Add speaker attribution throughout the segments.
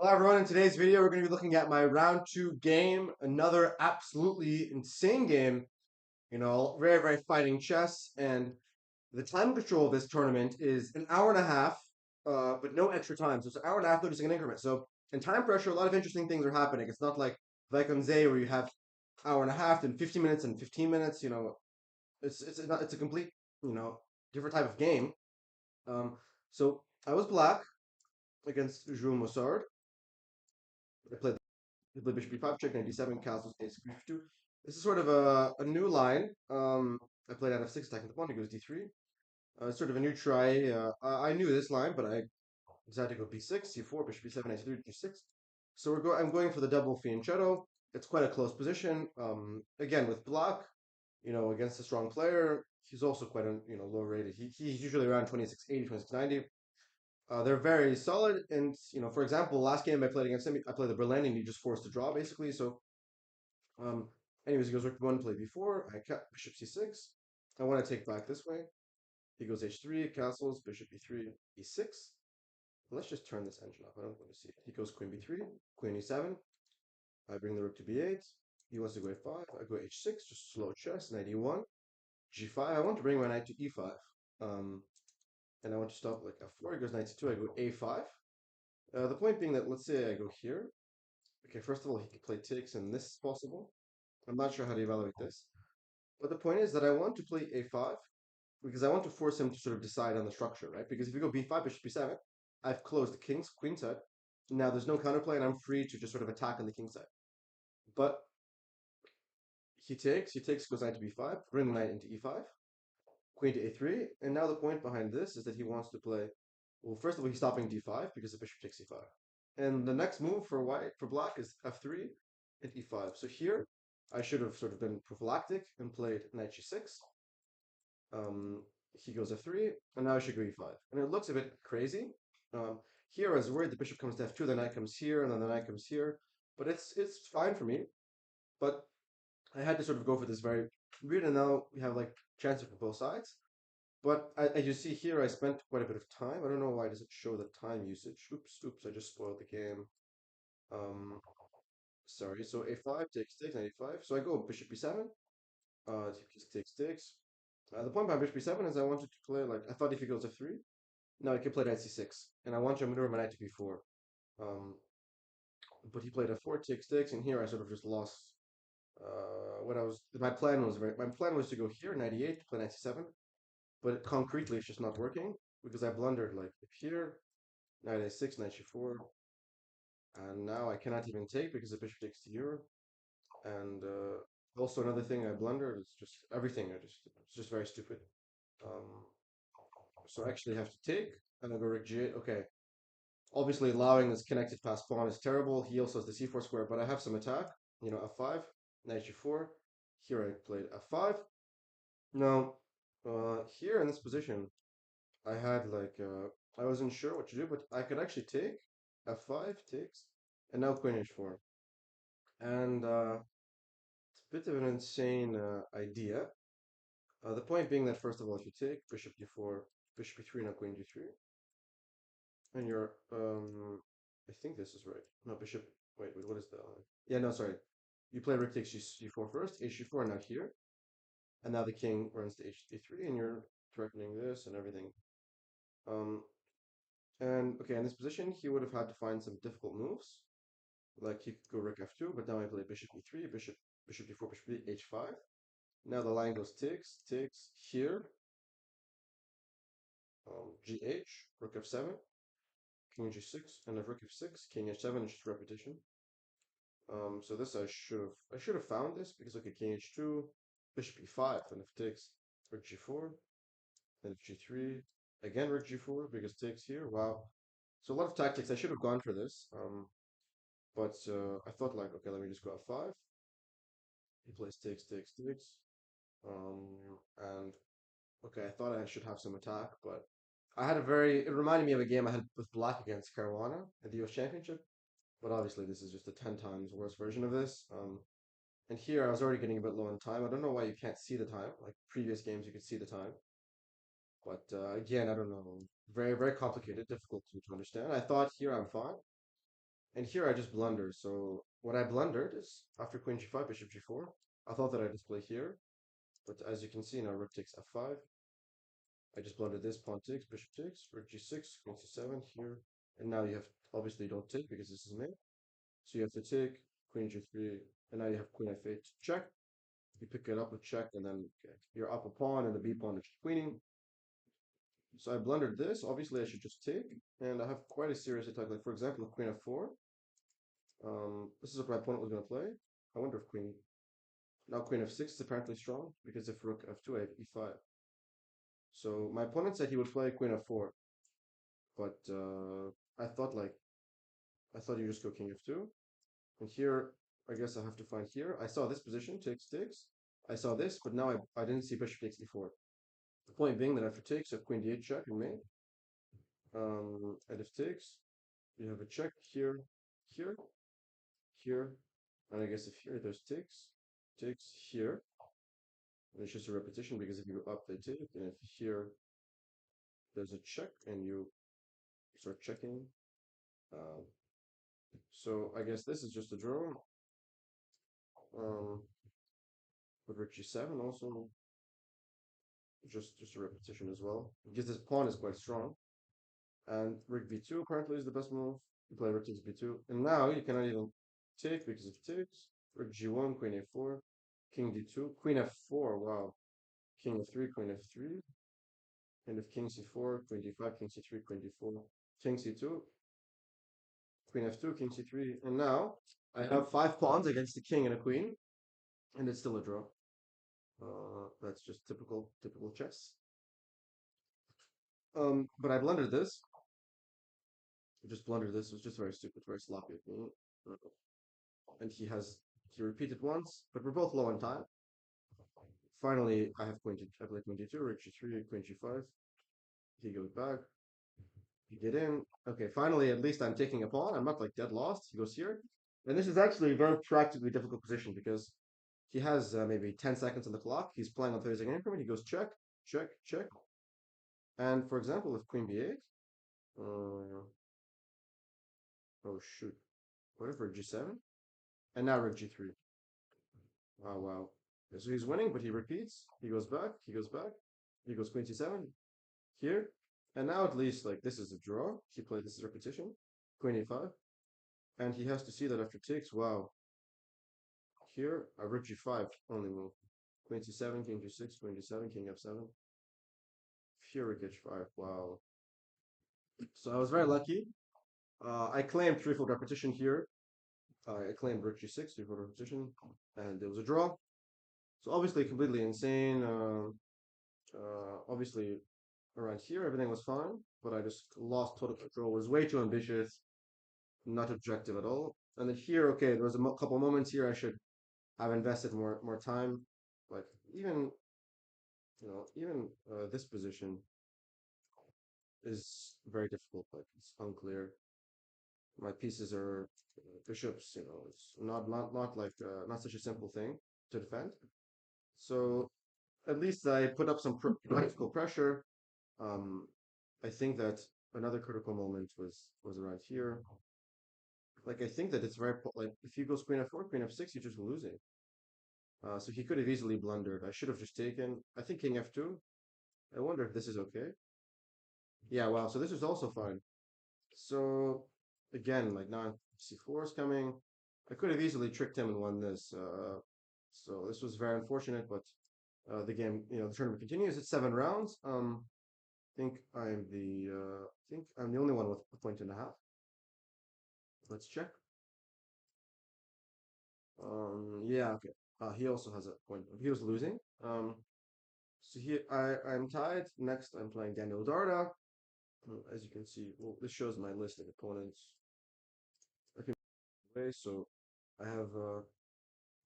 Speaker 1: Hello everyone, in today's video we're going to be looking at my round 2 game, another absolutely insane game, very fighting chess, and the time control of this tournament is an hour and a half, but no extra time, so it's an hour and a half, 30-second increment. So in time pressure, a lot of interesting things are happening. It's not like on Zay where you have hour and a half, then 50 minutes and 15 minutes, it's a complete, you know, different type of game. Um, so I was black against Jules Mossard. I played the bishop b5 check, knight d7, castles, a6, bishop 2. This is sort of a new line. I played out f6, attacking the pawn. He goes d3. Sort of a new try. I knew this line, but I decided to go b6, c4, bishop b7, a3, g6. So I'm going for the double fianchetto. It's quite a close position. Again with black, against a strong player. He's also quite low rated. He's usually around 2680, 2690. They're very solid, and for example, last game I played against him, I played the Berlin, and he just forced a draw basically. So, um, anyways, he goes rook one, play b4. I cut bishop c6. I want to take back this way. He goes h3, castles, bishop e3, e6. Let's just turn this engine off. I don't want to see it. He goes queen b3, queen e7. I bring the rook to b8. He wants to go a5. I go h6, just slow chess. Knight e1, g5. I want to bring my knight to e5. Um, and I want to stop like f4. He goes knight c2. I go a5. The point being that let's say I go here. Okay, first of all, he can play takes, and this is possible. I'm not sure how to evaluate this. But the point is that I want to play a5 because I want to force him to sort of decide on the structure, right? Because if you go b5, bishop b7, I've closed the king's queen side. Now there's no counterplay, and I'm free to just sort of attack on the king side. But he takes, goes knight to b5, bring the knight into e5, queen to a3, and now the point behind this is that he wants to play. Well, first of all, he's stopping d5 because the bishop takes e5. And the next move for black is f3 and e5. So here, I should have sort of been prophylactic and played knight g6. Um, he goes f3, and now I should go e5. And it looks a bit crazy. Here I was worried the bishop comes to f2, the knight comes here, and then the knight comes here. But it's fine for me. But I had to sort of go for this very weird, and now we have like chances for both sides. But as you see here, I spent quite a bit of time. I don't know why does it show the time usage. Oops, I just spoiled the game. Um, Sorry. So a5 takes 95. So I go bishop b7. Takes. The point by bishop b7 is I wanted to play like I thought if he goes f3, now I can play knight c6, and I want to maneuver my knight to b4. Um, but he played f4 takes, and here I sort of just lost. What I was my plan was to go here 98 to play knight c7, but concretely it's just not working because I blundered like here knight a6, knight g4, and now I cannot even take because the bishop takes to here. And also another thing I blundered is just everything. It's just very stupid. Um, so I actually have to take, and I go rook g8. Okay, obviously allowing this connected pass pawn is terrible. He also has the c4 square, but I have some attack. F5, knight g4. Here I played f5. Now, here in this position, I had I wasn't sure what to do, but I could actually take f5 takes, and now queen h4. And it's a bit of an insane idea. The point being that first of all, if you take bishop d4, bishop e3, now queen d3, and you're I think this is right. No, bishop. Wait, what is the? Yeah, no, sorry. You play rook takes g4 first, h4 now here, and now the king runs to h3, and you're threatening this and everything. Um, and okay, in this position, he would have had to find some difficult moves, like he could go rook f2, but now I play bishop e3, bishop d4, bishop d h5. Now the line goes takes here, gh, rook f7, king g6, and if rook f6, king h7 is just repetition. So this I should have found this because okay, king h2, bishop e5, and if takes rook g4, then g3, again rook g4 because takes here. Wow. So a lot of tactics. I should have gone for this. But I thought like okay, let me just go f5. He plays takes. And okay, I thought I should have some attack, but I had a very. It reminded me of a game I had with Black against Caruana at the US Championship. But obviously, this is just a 10 times worse version of this. And here I was already getting a bit low on time. I don't know why you can't see the time. Like previous games, you could see the time. But again, I don't know. Very, very complicated, difficult to understand. I thought here I'm fine. And here I just blundered. So what I blundered is after queen g5, bishop g4. I thought that I display here, but as you can see now, rook takes f5. I just blundered this, pawn takes, bishop takes, rook g6, queen c7 here. And now you have, obviously you don't take because this is mate. So you have to take queen g3, and now you have queen f8 check. You pick it up with check, and then you're up a pawn, and the b pawn is queening. So I blundered this. Obviously, I should just take, and I have quite a serious attack. Like for example, queen f4. This is what my opponent was going to play. I wonder if queen now queen f6 is apparently strong because if rook f2, I have e5. So my opponent said he would play queen f4, but I thought like I thought you just go king f2, and here I guess I have to find here. I saw this position takes. I saw this, but now I didn't see bishop takes e4. The point being that after takes, you have queen d8 check and mate. And if takes, you have a check here, here, here, and I guess if here there's takes here, and it's just a repetition because if you go up they take, and if here there's a check and you start checking. Um, so I guess this is just a draw. Um, with rook g7 also just a repetition as well because this pawn is quite strong. And rook b2 apparently is the best move. You play rook takes b2, and now you cannot even take because it takes. Rook g1, queen a4, king d2, queen f4. Wow, king f3, queen f3, and if king c4, queen d5, king c3, queen d4, king c2, queen f2, king c3, and now I have 5 pawns against the king and a queen, and it's still a draw. That's just typical chess. But I blundered this. I just blundered this. It was just very stupid, very sloppy of me. And he repeated once, but we're both low on time. Finally, I play queen d2, rook g3, queen g5. He goes back. You get in. Okay, finally, at least I'm taking a pawn. I'm not like dead lost. He goes here. And this is actually a very practically difficult position because he has maybe 10 seconds on the clock. He's playing on 30-second increment. He goes check, check, check. And for example, if queen b8, uh, oh shoot, whatever, g7, and now rook g3. Oh wow. So he's winning, but he repeats. He goes back, he goes back, he goes queen c7 here. And now at least like this is a draw. He played this is repetition. Queen e5. And he has to see that after takes, wow. Here, a rook g5 only move. Queen c7, king g6, queen d7, king f7. Here rook h5. Wow. So I was very lucky. I claimed threefold repetition here. I claimed rook g6, threefold repetition, and it was a draw. So obviously completely insane. Obviously around here everything was fine, but I just lost total control. Was way too ambitious, not objective at all. And then here, okay, there was a couple moments here I should have invested more time. Like even even this position is very difficult. Like it's unclear. My pieces are bishops. It's not like not such a simple thing to defend. So at least I put up some practical pressure. Um, I think that another critical moment was around here. Like I think that it's very like if he goes queen f4, queen f6, you're just losing. So he could have easily blundered. I should have just taken. I think king f2. I wonder if this is okay. Yeah, wow. So this is also fine. So again, like now c4 is coming. I could have easily tricked him and won this. So this was very unfortunate, but the game, the tournament continues. It's 7 rounds. I think I'm the only one with a point and a half. Let's check. Yeah, okay. He also has a point. He was losing. So here I'm tied. Next, I'm playing Daniel Darda. As you can see, well, this shows my list of opponents. Okay, so I have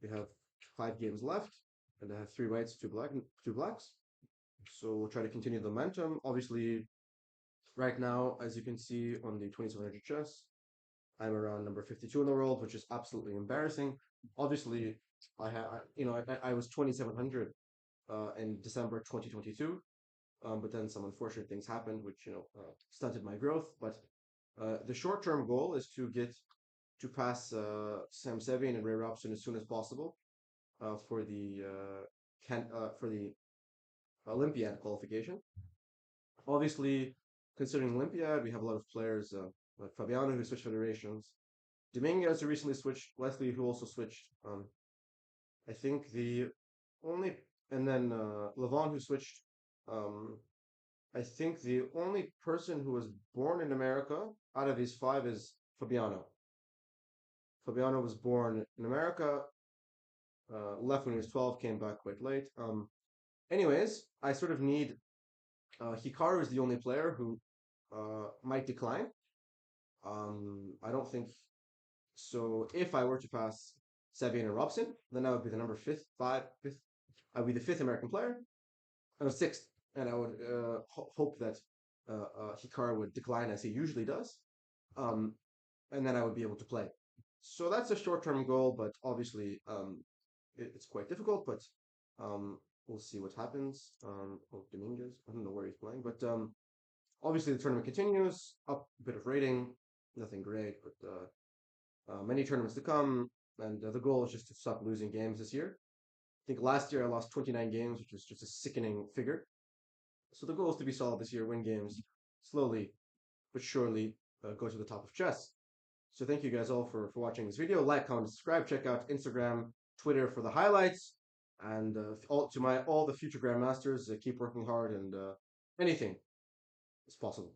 Speaker 1: we have 5 games left, and I have 3 whites, two blacks. So we'll try to continue the momentum. Obviously, right now, as you can see on the 2700 chess, I'm around number 52 in the world, which is absolutely embarrassing. Obviously, I was 2700 in December 2022, but then some unfortunate things happened, which stunted my growth. But the short-term goal is to get to pass Sam Sevian and Ray Robson as soon as possible for the for the Olympiad qualification. Obviously, considering Olympiad, we have a lot of players like Fabiano who switched federations, Dominguez who recently switched, Wesley who also switched. I think the only and then Levon who switched. Um, I think the only person who was born in America out of these five is Fabiano. Fabiano was born in America, left when he was 12, came back quite late. Anyways, I sort of need. Hikaru is the only player who might decline. I don't think so. If I were to pass Savian and Robson, then I would be the number fifth. I would be the fifth American player, or sixth, and I would hope that Hikaru would decline as he usually does, um, and then I would be able to play. So that's a short-term goal, but obviously it's quite difficult. But we'll see what happens. Oh, Dominguez, I don't know where he's playing, but obviously the tournament continues. Up a bit of rating, nothing great, but many tournaments to come. And the goal is just to stop losing games this year. I think last year I lost 29 games, which was just a sickening figure. So the goal is to be solid this year, win games slowly but surely, go to the top of chess. So thank you guys all for watching this video. Like, comment, subscribe. Check out Instagram, Twitter for the highlights, and all the future grandmasters. Keep working hard, and anything is possible.